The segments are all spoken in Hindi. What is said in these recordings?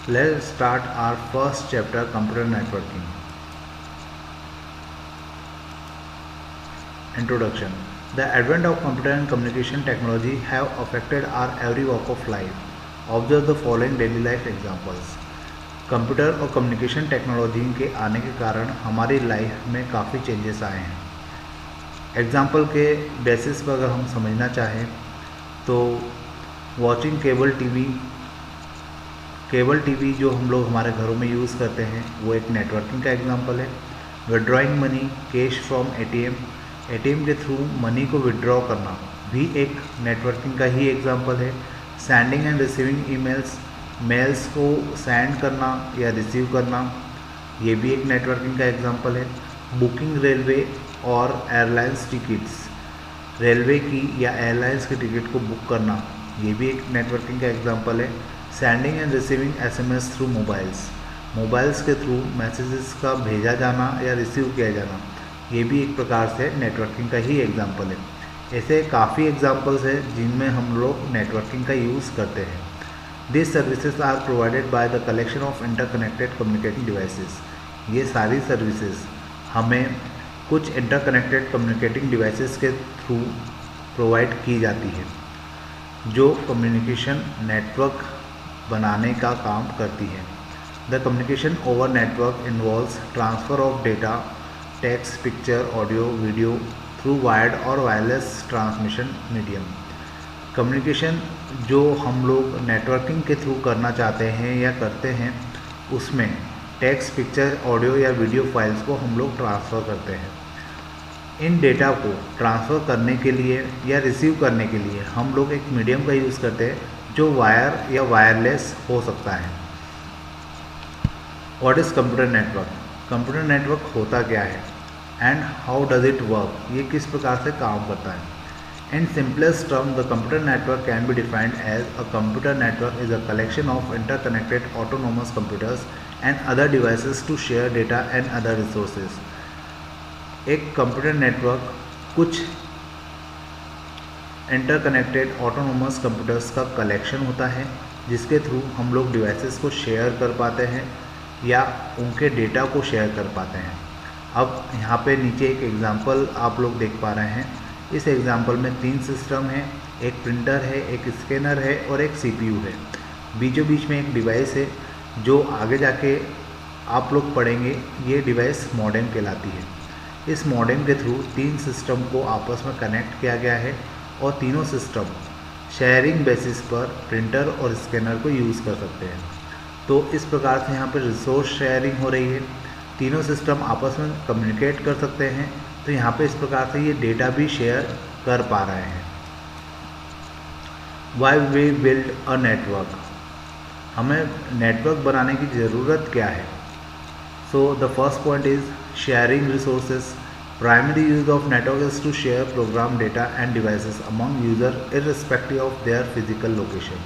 Let's start our first chapter, computer networking. Introduction. The advent of computer and communication technology have affected our every walk of life. Observe the following daily life examples. Computer और कम्युनिकेशन टेक्नोलॉजी के आने के कारण हमारी लाइफ में काफ़ी चेंजेस आए हैं. एग्जाम्पल के बेसिस पर अगर हम समझना चाहें तो वॉचिंग केबल टीवी जो हम लोग हमारे घरों में यूज़ करते हैं वो एक नेटवर्किंग का एग्जांपल है. Withdrawing money cash from ATM के थ्रू मनी को विड्रॉ करना भी एक नेटवर्किंग का ही एग्जांपल है. सेंडिंग एंड रिसीविंग मेल्स को सेंड करना या रिसीव करना ये भी एक नेटवर्किंग का एग्जांपल है. बुकिंग रेलवे और एयरलाइंस टिकट्स, रेलवे की या एयरलाइंस की टिकट को बुक करना ये भी एक नेटवर्किंग का एग्जांपल है. Sending and receiving SMS through mobiles के थ्रू मैसेजेस का भेजा जाना या रिसीव किया जाना ये भी एक प्रकार से नेटवर्किंग का ही एग्जांपल है. ऐसे काफ़ी एग्जांपल्स हैं जिनमें हम लोग नेटवर्किंग का यूज़ करते हैं. This services are provided by the collection of interconnected communicating devices. ये सारी सर्विसेज हमें कुछ इंटरकनेक्टेड कम्युनिकेटिंग डिवाइसेस के थ्रू प्रोवाइड की जाती है जो कम्युनिकेशन नेटवर्क बनाने का काम करती है. The communication over network involves transfer of data, text, picture, audio, video through wired और वायरलेस ट्रांसमिशन मीडियम. कम्युनिकेशन जो हम लोग नेटवर्किंग के थ्रू करना चाहते हैं या करते हैं उसमें टेक्स्ट, पिक्चर, ऑडियो या वीडियो फाइल्स को हम लोग ट्रांसफ़र करते हैं. इन डेटा को ट्रांसफ़र करने के लिए या रिसीव करने के लिए हम लोग एक मीडियम का यूज़ करते हैं जो वायर या वायरलेस हो सकता है. What is computer network? Computer network होता क्या है and how does it work, ये किस प्रकार से काम करता है. In simplest term, the computer network can be defined as a computer network is a collection of interconnected autonomous computers and other devices to share data and other resources. एक कंप्यूटर नेटवर्क कुछ इंटरकनेक्टेड ऑटोनोमस कंप्यूटर्स का कलेक्शन होता है जिसके थ्रू हम लोग डिवाइसेस को शेयर कर पाते हैं या उनके डेटा को शेयर कर पाते हैं. अब यहाँ पे नीचे एक एग्जांपल आप लोग देख पा रहे हैं. इस एग्जांपल में 3 सिस्टम हैं, एक प्रिंटर है, एक स्कैनर है और एक सीपीयू है. बीचों बीच में एक डिवाइस है जो आगे जाके आप लोग पढ़ेंगे ये डिवाइस मॉडेम कहलाती है. इस मॉडेम के थ्रू 3 सिस्टम को आपस में कनेक्ट किया गया है और तीनों सिस्टम शेयरिंग बेसिस पर प्रिंटर और स्कैनर को यूज़ कर सकते हैं. तो इस प्रकार से यहाँ पर रिसोर्स शेयरिंग हो रही है. तीनों सिस्टम आपस में कम्युनिकेट कर सकते हैं तो यहाँ पे इस प्रकार से ये डेटा भी शेयर कर पा रहे हैं. Why we build a network, हमें नेटवर्क बनाने की ज़रूरत क्या है. So the first point is sharing resources. Primary use of network is to share program data and devices among user irrespective of their physical location.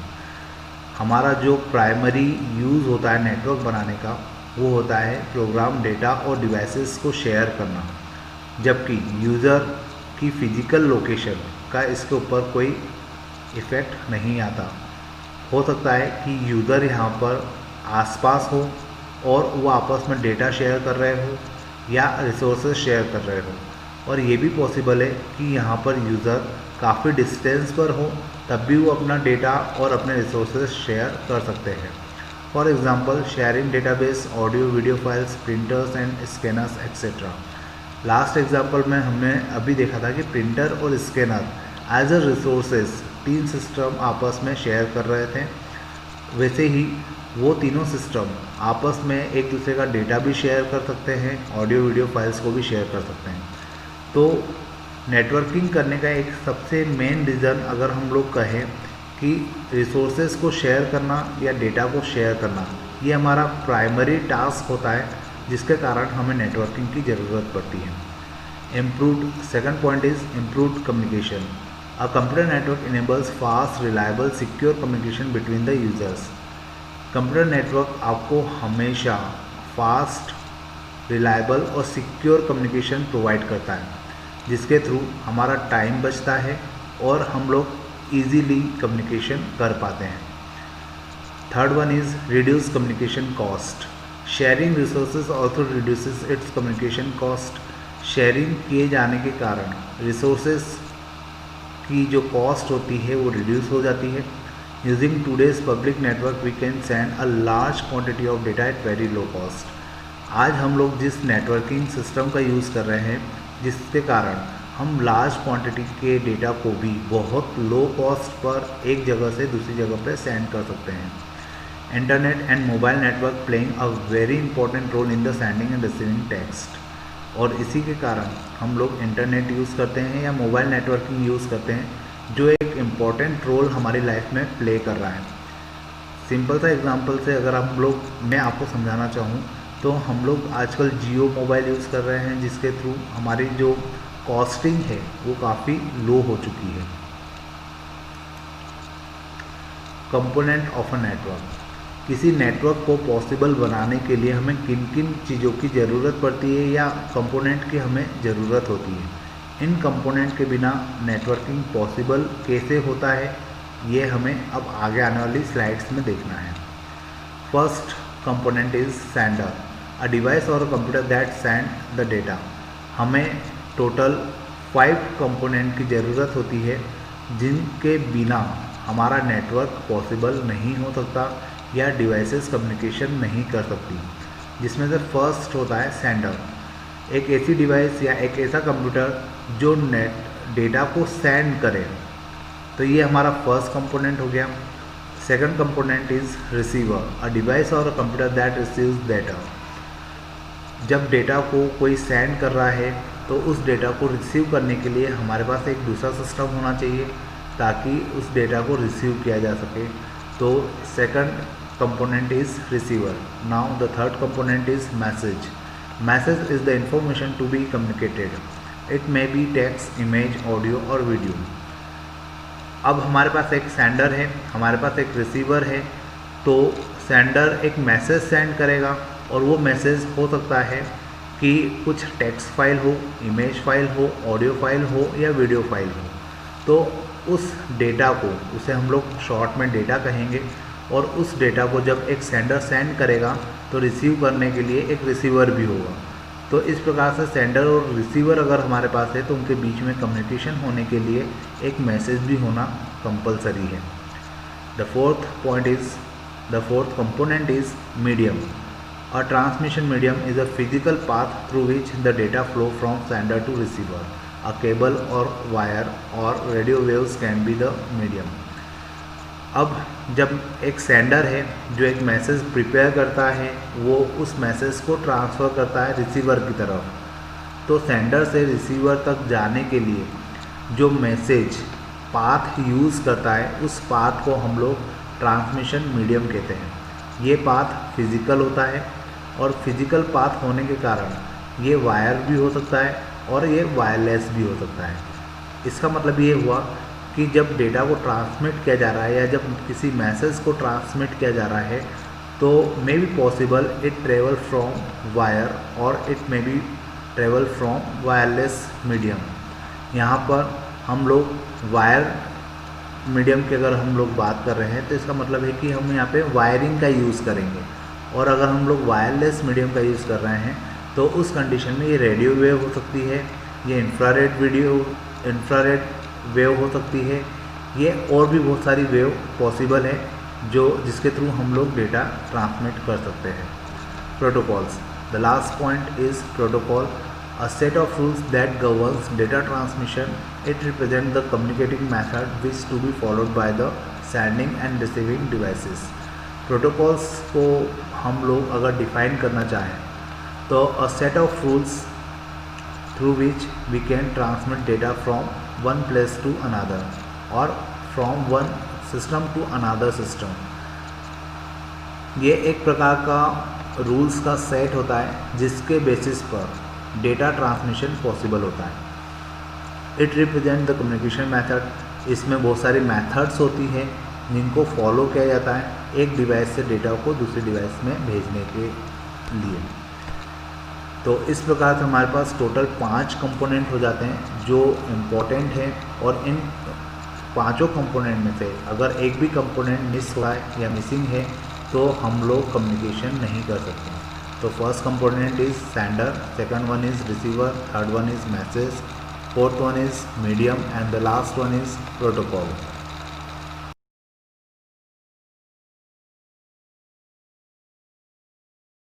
हमारा जो प्राइमरी यूज़ होता है नेटवर्क बनाने का वो होता है प्रोग्राम डेटा और डिवाइसेस को शेयर करना, जबकि यूज़र की फ़िज़िकल लोकेशन का इसके ऊपर कोई इफ़ेक्ट नहीं आता. हो सकता है कि यूज़र यहाँ पर आसपास हो और वो आपस में डेटा शेयर कर रहे हो या रिसोर्सेज शेयर कर रहे हो, और ये भी पॉसिबल है कि यहाँ पर यूज़र काफ़ी डिस्टेंस पर हो तब भी वो अपना डेटा और अपने रिसोर्सेज शेयर कर सकते हैं. For example sharing database, audio video files, printers and scanners etcetera. Last example में हमने अभी देखा था कि प्रिंटर और scanner as a resources 3 system आपस में शेयर कर रहे थे. वैसे ही वो तीनों सिस्टम आपस में एक दूसरे का डेटा भी शेयर कर सकते हैं, ऑडियो वीडियो फाइल्स को भी शेयर कर सकते हैं. तो नेटवर्किंग करने का एक सबसे मेन रीज़न अगर हम लोग कहें कि रिसोर्सेज को शेयर करना या डेटा को शेयर करना ये हमारा प्राइमरी टास्क होता है जिसके कारण हमें नेटवर्किंग की ज़रूरत पड़ती है. Improved, second point is improved communication. A computer network enables fast, reliable, secure communication between the users. Computer network आपको हमेशा फास्ट, रिलायबल और सिक्योर कम्युनिकेशन प्रोवाइड करता है जिसके थ्रू हमारा टाइम बचता है और हम लोग ईजीली कम्युनिकेशन कर पाते हैं. Third one is reduce communication cost. Sharing resources also reduces it's communication cost. Sharing किए जाने के कारण रिसोर्सेज की जो कॉस्ट होती है वो रिड्यूस हो जाती है। Using today's public network we can send a large quantity of data at very low cost. आज हम लोग जिस नेटवर्किंग सिस्टम का यूज़ कर रहे हैं, जिसके कारण हम लार्ज क्वांटिटी के डेटा को भी बहुत लो कॉस्ट पर एक जगह से दूसरी जगह पर सेंड कर सकते हैं। Internet and mobile network playing a very important role in the sending and receiving text. और इसी के कारण हम लोग इंटरनेट यूज़ करते हैं या मोबाइल नेटवर्किंग यूज़ करते हैं, जो एक इम्पॉर्टेंट रोल हमारी लाइफ में प्ले कर रहा है। सिंपल सा एग्जांपल से अगर मैं आपको समझाना चाहूँ तो हम लोग आजकल जियो मोबाइल यूज़ कर रहे हैं, जिसके थ्रू हमारी जो कॉस्टिंग है वो काफ़ी लो हो चुकी है। Component of a network. किसी नेटवर्क को पॉसिबल बनाने के लिए हमें किन किन चीज़ों की ज़रूरत पड़ती है या कंपोनेंट की हमें ज़रूरत होती है। इन कंपोनेंट के बिना नेटवर्किंग पॉसिबल कैसे होता है, ये हमें अब आगे आने वाली स्लाइड्स में देखना है। First component is sender, a device और a computer that send the data. हमें टोटल 5 कंपोनेंट की ज़रूरत होती है, जिनके बिना हमारा नेटवर्क पॉसिबल नहीं हो सकता या डिवाइसेस कम्युनिकेशन नहीं कर सकती। जिसमें से फर्स्ट होता है सेंडर, एक ऐसी डिवाइस या एक ऐसा कंप्यूटर जो डेटा को सेंड करे। तो ये हमारा फर्स्ट कंपोनेंट हो गया। Second component is receiver, a device और a computer that receives data. जब डेटा को कोई सेंड कर रहा है तो उस डेटा को रिसीव करने के लिए हमारे पास एक दूसरा सिस्टम होना चाहिए ताकि उस डेटा को रिसीव किया जा सके। तो second component is receiver. Now the third component is message. Message is the information to be communicated. It may be text, image, audio और video. अब हमारे पास एक सेंडर है, हमारे पास एक रिसीवर है। तो सेंडर एक मैसेज सेंड करेगा और वो मैसेज हो सकता है कि कुछ टेक्स्ट फाइल हो, इमेज फाइल हो, ऑडियो फाइल हो या वीडियो फाइल हो। तो उस डेटा को, उसे हम लोग शॉर्ट में डेटा कहेंगे, और उस डेटा को जब एक सेंडर सेंड करेगा तो रिसीव करने के लिए एक रिसीवर भी होगा। तो इस प्रकार से सेंडर और रिसीवर अगर हमारे पास है तो उनके बीच में कम्युनिकेशन होने के लिए एक मैसेज भी होना कंपलसरी है। The fourth component is medium. A transmission medium is a physical path through which the data flow from sender to receiver. A cable और वायर और radio waves can be the medium. अब जब एक सेंडर है जो एक मैसेज प्रिपेयर करता है, वो उस मैसेज को ट्रांसफ़र करता है रिसीवर की तरफ। तो सेंडर से रिसीवर तक जाने के लिए जो मैसेज पाथ यूज़ करता है, उस पाथ को हम लोग ट्रांसमिशन मीडियम कहते हैं। ये पाथ फिज़िकल होता है और फिज़िकल पाथ होने के कारण ये वायर भी हो सकता है और ये वायरलेस भी हो सकता है। इसका मतलब ये हुआ कि जब डेटा को ट्रांसमिट किया जा रहा है या जब किसी मैसेज को ट्रांसमिट किया जा रहा है तो may be possible it travel from wire और it may be travel from wireless medium. यहाँ पर हम लोग वायर मीडियम की अगर हम लोग बात कर रहे हैं तो इसका मतलब है कि हम यहाँ पे वायरिंग का यूज़ करेंगे। और अगर हम लोग वायरलेस मीडियम का यूज़ कर रहे हैं तो उस कंडीशन में ये रेडियो वेव हो सकती है, ये इंफ्रारेड वेव हो सकती है, ये और भी बहुत सारी वेव पॉसिबल है जिसके थ्रू हम लोग डेटा ट्रांसमिट कर सकते हैं। Protocols, the last point is protocol, a set of rules that governs data transmission. It represent the communicating method which to be followed by the sending and receiving devices. Protocols को हम लोग अगर डिफाइन करना चाहें तो a set of rules through which we can transmit data from one place to another or from one system to another system। ये एक प्रकार का रूल्स का सेट होता है जिसके बेसिस पर डेटा ट्रांसमिशन पॉसिबल होता है। It represent the communication method. इसमें बहुत सारी मेथड्स होती हैं जिनको फॉलो किया जाता है एक डिवाइस से डेटा को दूसरी डिवाइस में भेजने के लिए। तो इस प्रकार से हमारे पास टोटल 5 कंपोनेंट हो जाते हैं जो इम्पोर्टेंट हैं और इन पांचों कंपोनेंट में से अगर एक भी कंपोनेंट मिस हुआ है या मिसिंग है तो हम लोग कम्युनिकेशन नहीं कर सकते। तो first component is sender, second one is receiver, third one is message, fourth one is medium and the last one is protocol.